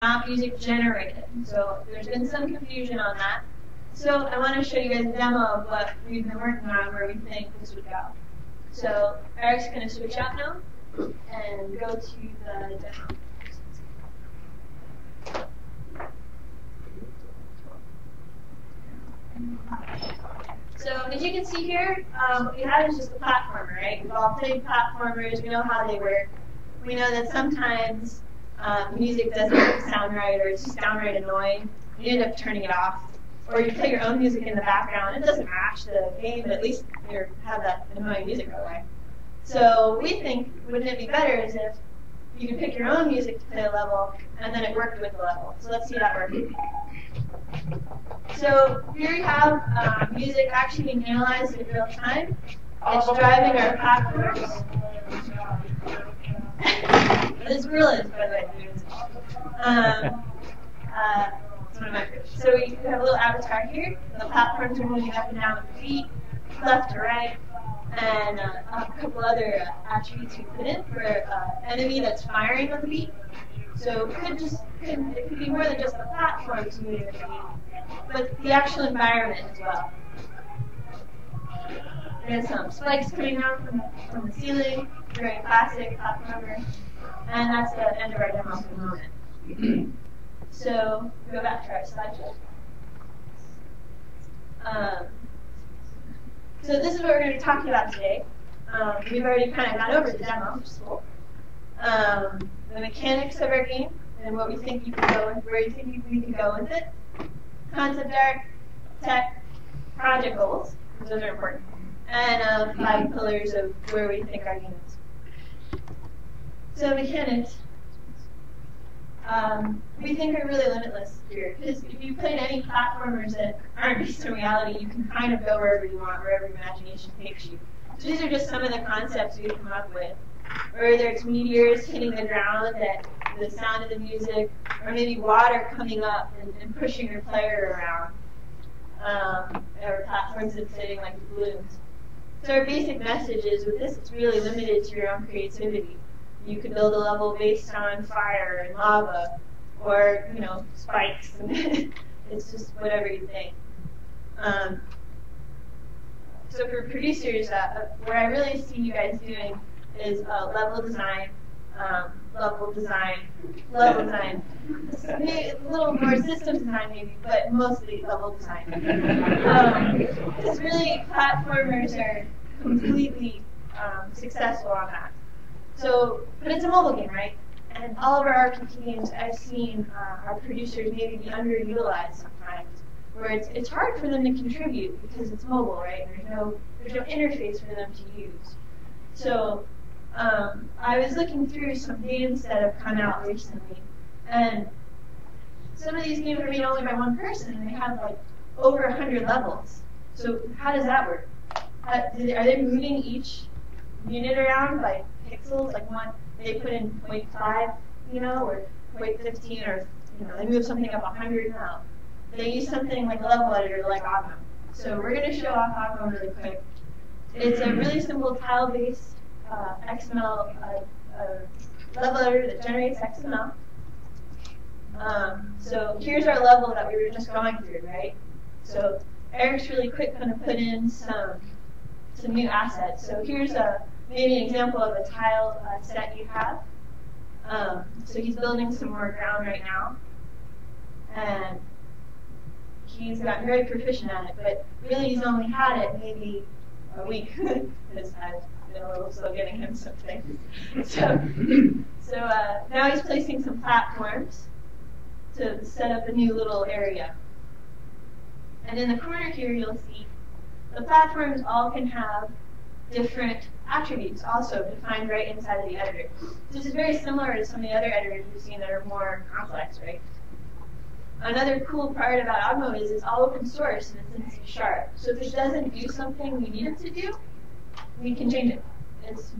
not music generated. So there's been some confusion on that. So I want to show you guys a demo of what we've been working on where we think this would go. So Eric's going to switch out now and go to the demo. So as you can see here, what we have is just a platformer, right? We've all played platformers. We know how they work. We know that sometimes music doesn't sound right, or it's just downright annoying. You end up turning it off. Or you play your own music in the background. It doesn't match the game, but at least you have that annoying music go away. So we think, wouldn't it be better is if you could pick your own music to play a level, and then it worked with the level. So let's see that work. So here we have music actually being analyzed in real time. It's driving our platforms. This brilliant, by the way. It's one of my favorites. So we have a little avatar here. The platforms are moving up and down with the beat, left to right, and a couple other attributes we put in for enemy that's firing on the beat. So it could be more than just the platforms moving with the beat, but the actual environment as well. There's some spikes coming down from the ceiling, very classic platformer, and that's the end of our demo for the moment. So go back to our slideshow. So this is what we're going to be talking about today. We've already kind of gone over the demo, which is cool. The mechanics of our game and what we think you can go with, where you think we can go with it. Concept art, tech, project goals, those are important, and 5 pillars of where we think our game is. So mechanics, we think are really limitless here, because if you played any platformers that aren't based in reality, you can kind of go wherever you want, wherever your imagination takes you. So these are just some of the concepts we've come up with. Whether it's meteors hitting the ground at the sound of the music, or maybe water coming up and pushing your player around, or platforms inflating like balloons. So our basic message is, with this, it's really limited to your own creativity. You could build a level based on fire and lava, or spikes. It's just whatever you think. So for producers, where I really see you guys doing is level design, maybe a little more systems design maybe, but mostly level design. Because really, platformers are completely successful on that. So, but it's a mobile game, right? And all of our RPG games, I've seen our producers maybe be underutilized sometimes, where it's hard for them to contribute because it's mobile, right? And there's no interface for them to use. So I was looking through some games that have come out recently, and some of these games are made only by one person, and they have like over 100 levels. So how does that work? Are they moving each unit around by pixels? Like one, they put in 0.5, or 0.15, or they move something up 100 now. They use something like a level editor, like Ogno. So we're going to show off Ogno really quick. It's a really simple tile-based XML level editor that generates XML. So here's our level that we were just going through, right? So Eric's really quick going to put in some new assets. So here's maybe an example of a tile set you have. So he's building some more ground right now, and he's gotten very proficient at it, but really he's only had it maybe a week, because I've been a little slow getting him some things. So now he's placing some platforms to set up a new little area. And in the corner here you'll see the platforms all can have different attributes also defined right inside of the editor. This is very similar to some of the other editors we've seen that are more complex, right? Another cool part about Ogno is it's all open source and it's in C#. So if it doesn't do something we need it to do, we can change it. It's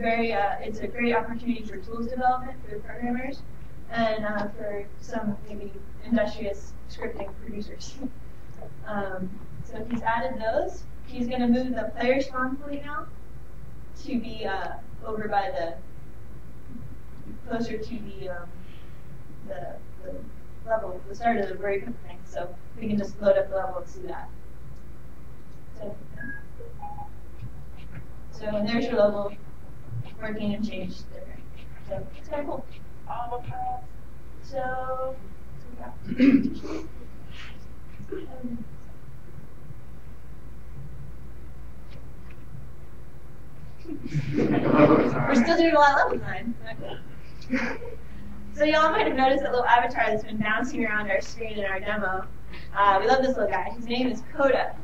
a great opportunity for tools development for the programmers and for some maybe industrious scripting producers. So he's added those. He's going to move the player spawn point now to be over by closer to the level, the start of the very quick thing, so we can just load up the level and see that. So and there's your level working and changed different. So it's kind of cool. So we're still doing a lot of level design. So y'all might have noticed that little avatar that's been bouncing around our screen in our demo. We love this little guy. His name is Coda.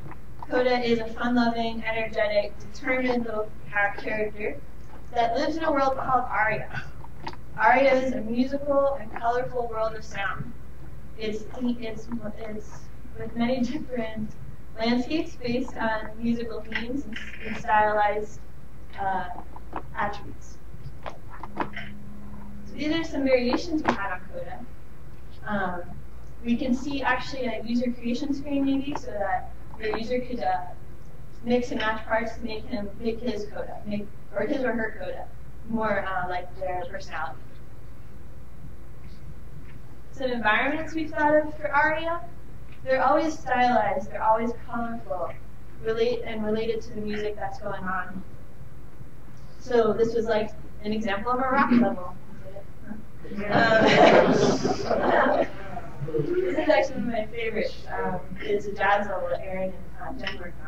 Coda is a fun-loving, energetic, determined little character that lives in a world called Aria. Aria is a musical and colorful world of sound. It's with many different landscapes based on musical themes and stylized attributes. So these are some variations we had on Coda. We can see actually a user creation screen maybe so that your user could mix and match parts to make his Coda, or his or her Coda, more like their personality. Some environments we've thought of for Aria. They're always stylized, they're always colorful, related to the music that's going on. So this was like an example of a rock level. This is actually one of my favorites. It's a jazz level that Aaron and Jen worked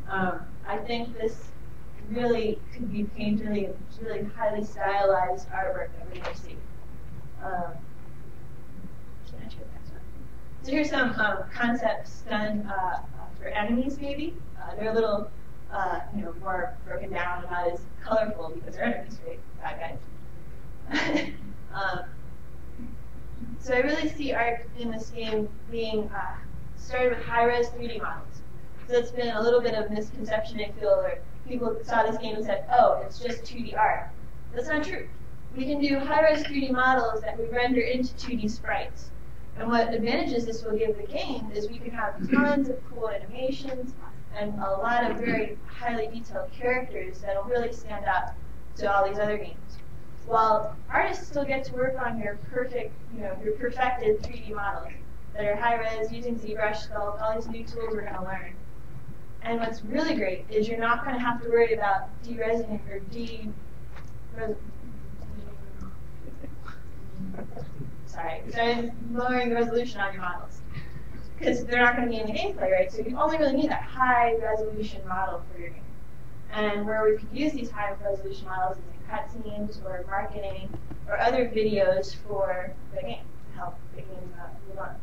on. I think this really could be painterly, really highly stylized artwork that we're going to see. So here's some concepts done for enemies, maybe. They're a little, more broken down and not as colorful because they're enemies, right? Bad guys. So I really see art in this game being started with high-res 3D models. So it's been a little bit of misconception, I feel, where people saw this game and said, oh, it's just 2D art. That's not true. We can do high-res 3D models that we render into 2D sprites. And what advantages this will give the game is we can have tons of cool animations and a lot of very highly detailed characters that will really stand out to all these other games. While artists still get to work on your perfected 3D models that are high-res, using ZBrush, all these new tools we're going to learn. And what's really great is you're not going to have to worry about de-resing or lowering the resolution on your models. Because they're not going to be in the gameplay, right? So you only really need that high-resolution model for your game. And where we could use these high-resolution models is in cutscenes or marketing or other videos for the game to help the game move on.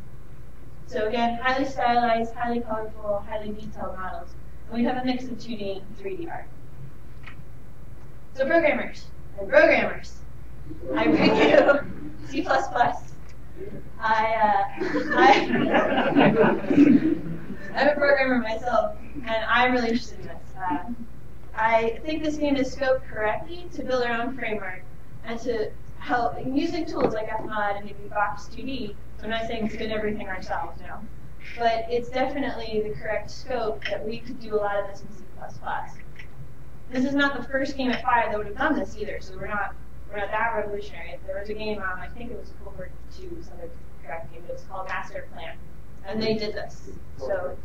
So again, highly stylized, highly colorful, highly detailed models. And we have a mix of 2D and 3D art. So programmers, I bring you C++. I'm a programmer myself, and I'm really interested in this. I think this game is scoped correctly to build our own framework and to help using tools like FMod and maybe Box 2D. So I'm not saying spin everything ourselves, but it's definitely the correct scope that we could do a lot of this in C++. This is not the first game at FIEA that would have done this either, so we're not that revolutionary. There was a game, I think it was Cohort 2, some other correct game, but it's called Master Plan, and they did this. So,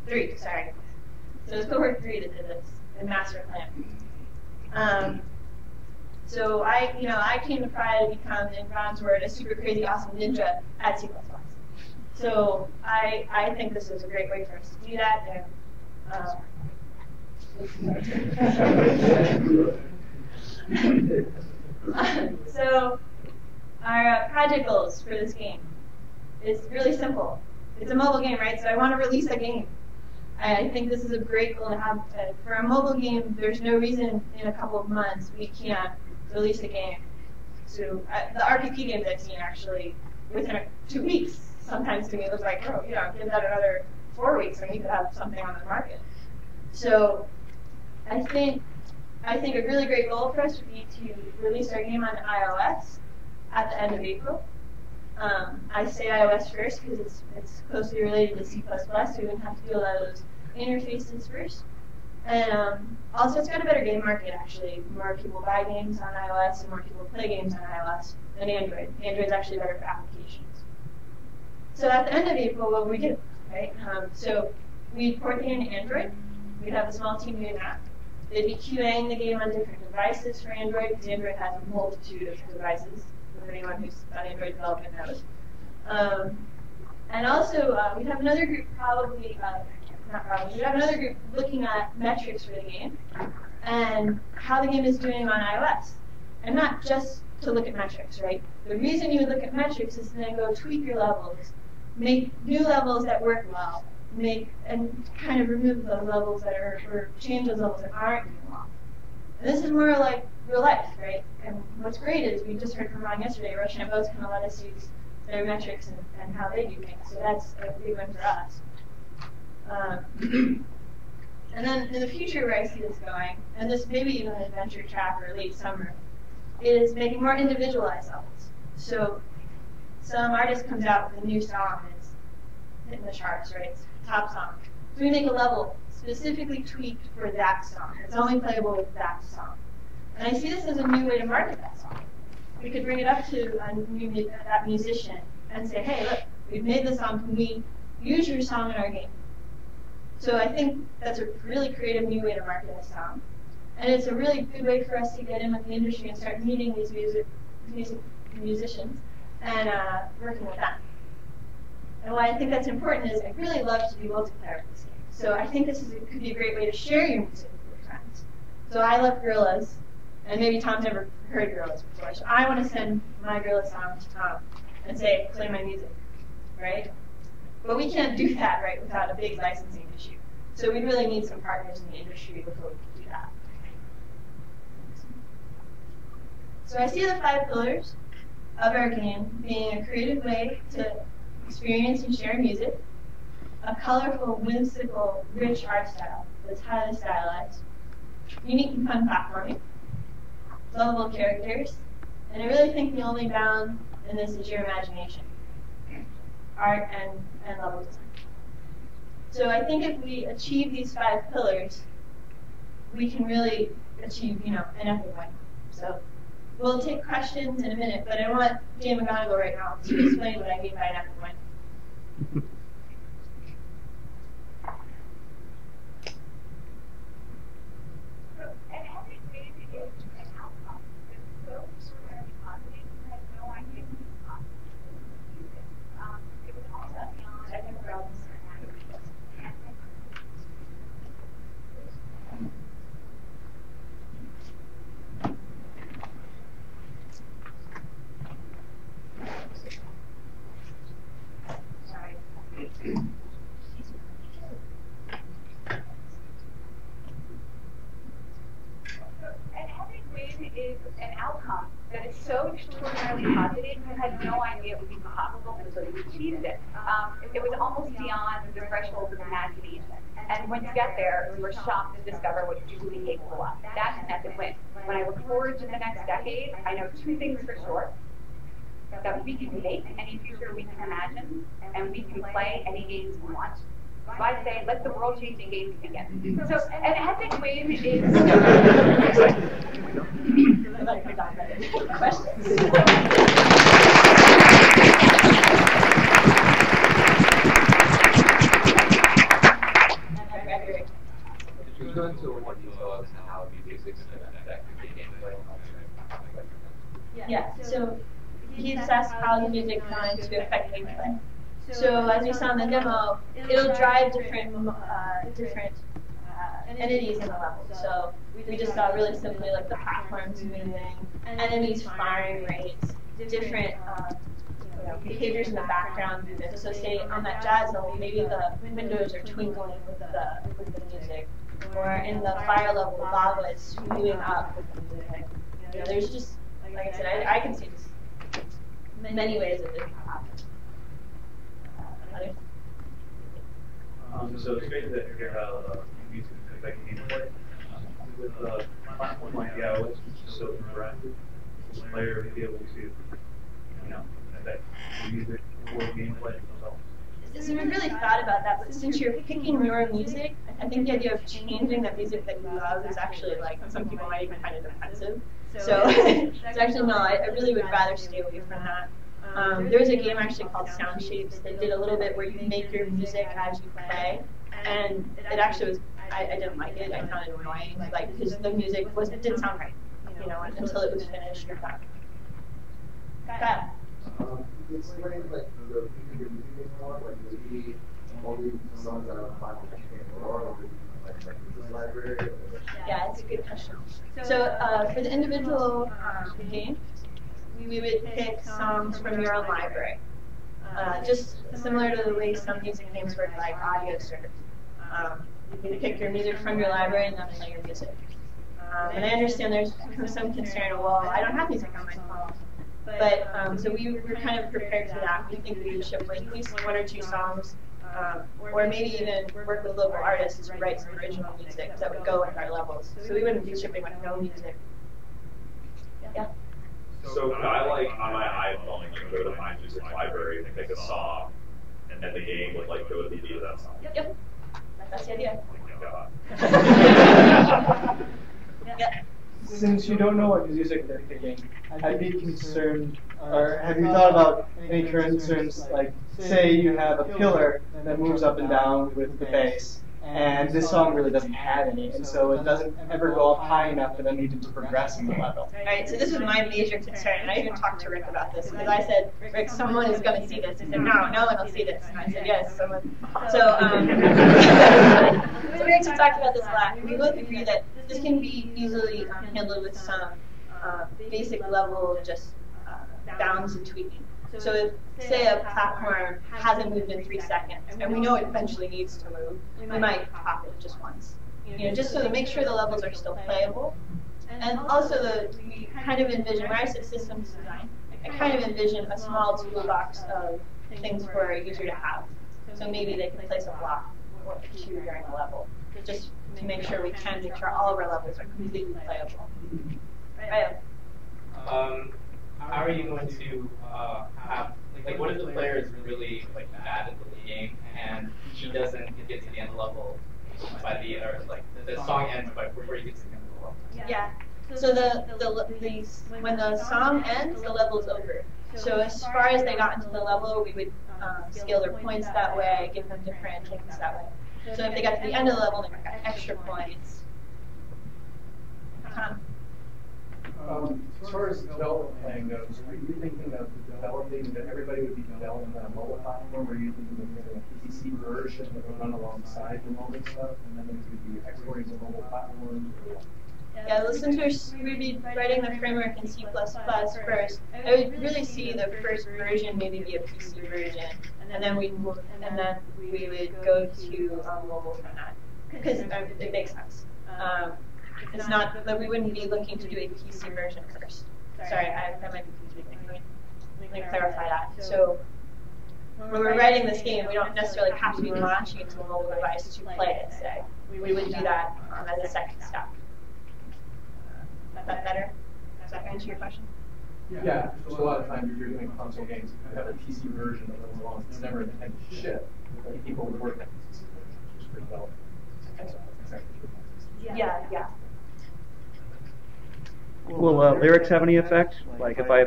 3, sorry. So it was Cohort 3 that did this in Master Plan. So I came to FIEA to become, in Ron's word, a super crazy awesome ninja at C++. So I think this is a great way for us to do that. So our project goals for this game is really simple. It's a mobile game, right? So I want to release a game. I think this is a great goal to have. For a mobile game, there's no reason in a couple of months we can't release a game. So the RPP games I've seen actually within 2 weeks. Sometimes to me it looks like, oh, give that another 4 weeks and we could have something on the market. So I think a really great goal for us would be to release our game on iOS at the end of April. I say iOS first because it's closely related to C++, so we wouldn't have to do a lot of those interfaces first. And also, it's got a better game market, actually. More people buy games on iOS and more people play games on iOS than Android. Android's actually better for applications. So at the end of April, what we do, right? So we'd port the game to Android. We'd have a small team doing that. They'd be QAing the game on different devices for Android, because Android has a multitude of devices, if anyone who's done Android development knows. And also, we'd have another group we'd have another group looking at metrics for the game and how the game is doing on iOS. And not just to look at metrics, right? The reason you would look at metrics is to then go tweak your levels, make new levels that work well, and kind of remove those levels that are, or change those levels that aren't doing well. And this is more like real life, right? And what's great is we just heard from Ron yesterday, Rochambeau's kind of let us use their metrics and how they do things. So that's a big one for us. And then in the future where I see this going, and this maybe even an adventure track or late summer, is making more individualized levels. So some artist comes out with a new song that's hitting the charts, right? It's a top song. So we make a level specifically tweaked for that song. It's only playable with that song. And I see this as a new way to market that song. We could bring it up to that musician and say, hey, look, we've made this song. Can we use your song in our game? So I think that's a really creative new way to market a song. And it's a really good way for us to get in with the industry and start meeting these musicians and working with them. And why I think that's important is I really love to be multiplayer with this game. So I think could be a great way to share your music with your friends. So I love Gorillaz, and maybe Tom's never heard Gorillaz before. So I want to send my Gorillaz song to Tom and say, play my music, right? But we can't do that, right, without a big licensing issue. So we really need some partners in the industry before we can do that. So I see the 5 pillars of our game being a creative way to experience and share music, a colorful, whimsical, rich art style that's highly stylized, unique and fun platforming, lovable characters, and I really think the only bound in this is your imagination, art and level design. So I think if we achieve these 5 pillars, we can really achieve, an epic win. So we'll take questions in a minute, but I want Jay McGonigal right now to explain what I mean by an epic win. So extraordinarily positive, you had no idea it would be possible until you achieved it. It was almost beyond the threshold of imagination. And once you get there, we were shocked to discover what you're truly capable of. That's an epic win. When I look forward to the next decade, I know 2 things for sure. That we can make any future we can imagine, and we can play any games we want. So I say, let the world-changing games begin. So an epic win is... Questions? Could you go into more detail as to how music is affecting the gameplay? Yeah, so he's asked how the music is going to affect gameplay. So as we saw in the demo, it'll drive different entities in the level. So we just saw really simply like the platforms moving, enemies firing rates, different behaviors in the background movement. So say on that jazz level, maybe the windows are twinkling with the music, or in the fire level, lava is spewing up with the music. There's just, like I said, I can see just many ways that this can happen. So it's great to hear how music is affecting gameplay. With a platform like the iOS, which is so interactive, the player will be able to, affect the music or gameplay themselves. So we really thought about that, but since you're picking your music, I think the idea of changing the music that you love is actually, like, some people might even find it offensive. So, actually, no, I really would rather stay away from that. There was a game actually called Sound Shapes that did a little bit where you make your music as you play, and it actually was, I didn't like it. I found it annoying, like, because the music it didn't sound right, you know, until it was finished or done. Kyle. It's like the music more, like maybe only songs that are final or like this library. Yeah, it's a good question. So for the individual game, we would pick songs from your own library. Just similar to the way some music games work, like audio search. You pick your music from your library and then play your music. And I understand there's some concern, well, I don't have music on my phone. But so we were kind of prepared for that. We think we would ship at least 1 or 2 songs, or maybe even work with local artists to write some original music that would go with our levels. So we wouldn't be shipping with no music. Yeah. So could I, like, on my iPhone, like, go to my music library and pick a song, and then the game would, like, go with the beat of that song? Yep. That's the idea. Oh my God. Yeah. Since you don't know what music they're picking, I'd be concerned, or have you thought about any concerns, like, say you have a pillar that moves up and down with the bass, and this song really doesn't have any, and so it doesn't ever go up high enough for them even to progress in the level. Alright, so this was my major concern, and I even talked to Rick about this, because I said, Rick, someone is going to see this. He said, no one will see this. And I said, yes, someone. So, so we actually talked about this a lot. We both agree that this can be easily handled with some basic level just bounds and tweaking. So if, say, a platform hasn't moved in 3 seconds, and we know it eventually needs to move, we might pop it just once. You know, just so to make sure the levels are still playable. And also, we kind of envision, when I said systems design, I kind of envision a small toolbox of things for a user to have. So maybe they can place a block or 2 during a level, just to make sure we can make sure all of our levels are completely playable. Right? How are you going to have, like, what if the player is really, like, bad at the game and he doesn't get to the end level by the, or like the song ends before he gets to the end of the level? Yeah. So when the song ends, the level's over. So as far as they got into the level, we would scale their points that way, give them different things that way. So if they got to the end of the level, they might get extra points. As far as development planning goes, are you thinking of developing that everybody would be developing on a mobile platform, or are you thinking of getting a PC version that would run alongside the mobile stuff, and then we would be exporting to mobile platforms? Yeah, we'd be writing the framework in C++ first. I would really see the first version maybe be a PC version, and then we would go to mobile from that, because it makes sense. It's not that we wouldn't be looking to do a PC version first. Sorry, that might be confusing. Let me clarify that. So when we're writing this game, we don't necessarily have to be launching it to a mobile device to play it, say. We would do that as a second step. Is that better? Does that answer your question? Yeah, so a lot of times if you're doing console games, you have a PC version that runs along. It's never intended to ship, but people would work on the PC version, which is pretty development. Yeah. Will lyrics have any effect? Like if I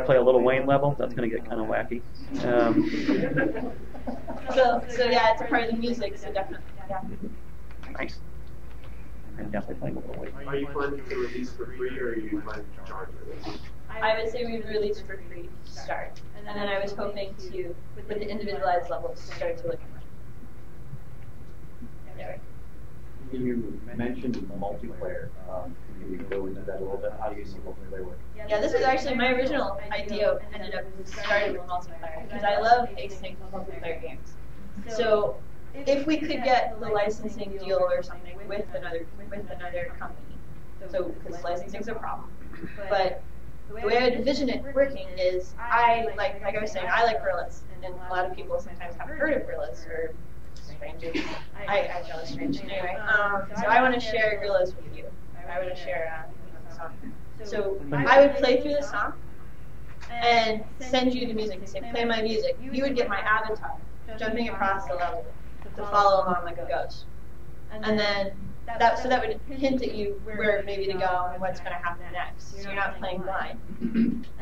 play a Little Wayne level, that's going to get kind of wacky. So yeah, it's a part of the music, so definitely. Yeah. Nice. I'm definitely playing a Little Wayne. Are you planning to release for free, or are you planning to charge for this? I would say we would release for free to start, and then I was hoping to, with the individualized levels, start to look at money. Yeah. You mentioned multiplayer. Can you go into that a little bit? How do you see multiplayer work? Yeah, this was actually my original idea. Ended up started with multiplayer because I love async multiplayer games. So if we could get the licensing deal or something with another company, so because licensing's a problem, but the way I envision it working is like I was saying, I like gorillas, and a lot of people sometimes haven't heard of gorillas or strangers. I know it's strange. Anyway, so I want to share gorillas with you. I want to share a song. So I would play through the song and send you the music and say, play my music. You would get my avatar jumping across the level to follow along like a ghost. And then so that would hint at you where maybe to go and what's going to happen next. So you're not playing blind.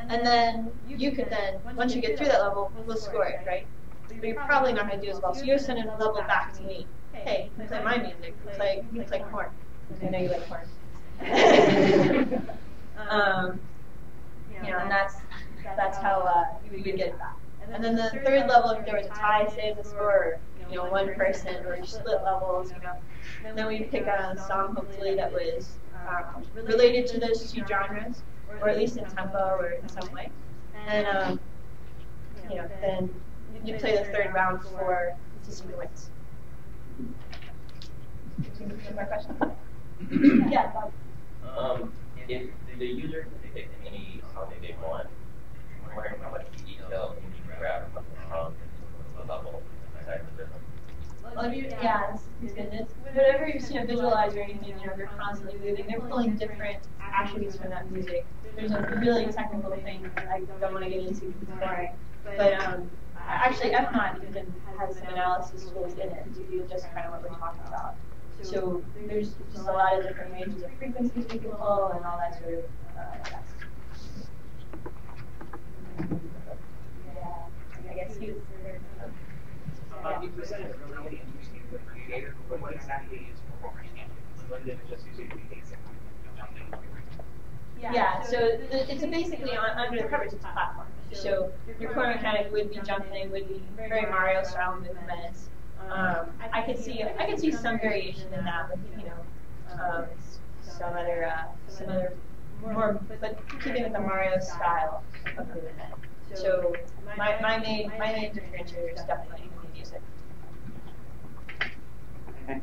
And then you could then, once you get through that level, we'll score it, right? But you're probably not going to do as well. So you're sending a level back to me. Hey, play my music. Play corn. I know you like corn. And that's how you would get it back. And then the third level, if there was a tie, save the score, or one person, or split levels, and then we'd pick a song hopefully that was related to those two genres, or at least in tempo or in some way. And then you play the third round for to see who wins. Any more questions? Yeah. If the user can pick any song they want, I'm wondering how much detail can you grab from the song and the level aside from the rhythm? Yeah, it's good. Whatever you visualize or anything, you're constantly moving. They're pulling different attributes from that music. There's a really technical thing that I don't want to get into because it's boring. But actually, FNOT even has some analysis tools in it to do just kind of what we're talking about. So there's just a lot of different ranges of frequencies we can pull and all that sort of stuff. Yeah, I guess you. You presented really interesting with creator, but what exactly is performance analysis? What did it just use Yeah, so it's basically under the covers, it's a platform. So your core mechanic would be jumping, would be very Mario style movements. I could see some variation in that with some other more, but keeping with the Mario style of movement. So my main differentiator is definitely in the music. Okay.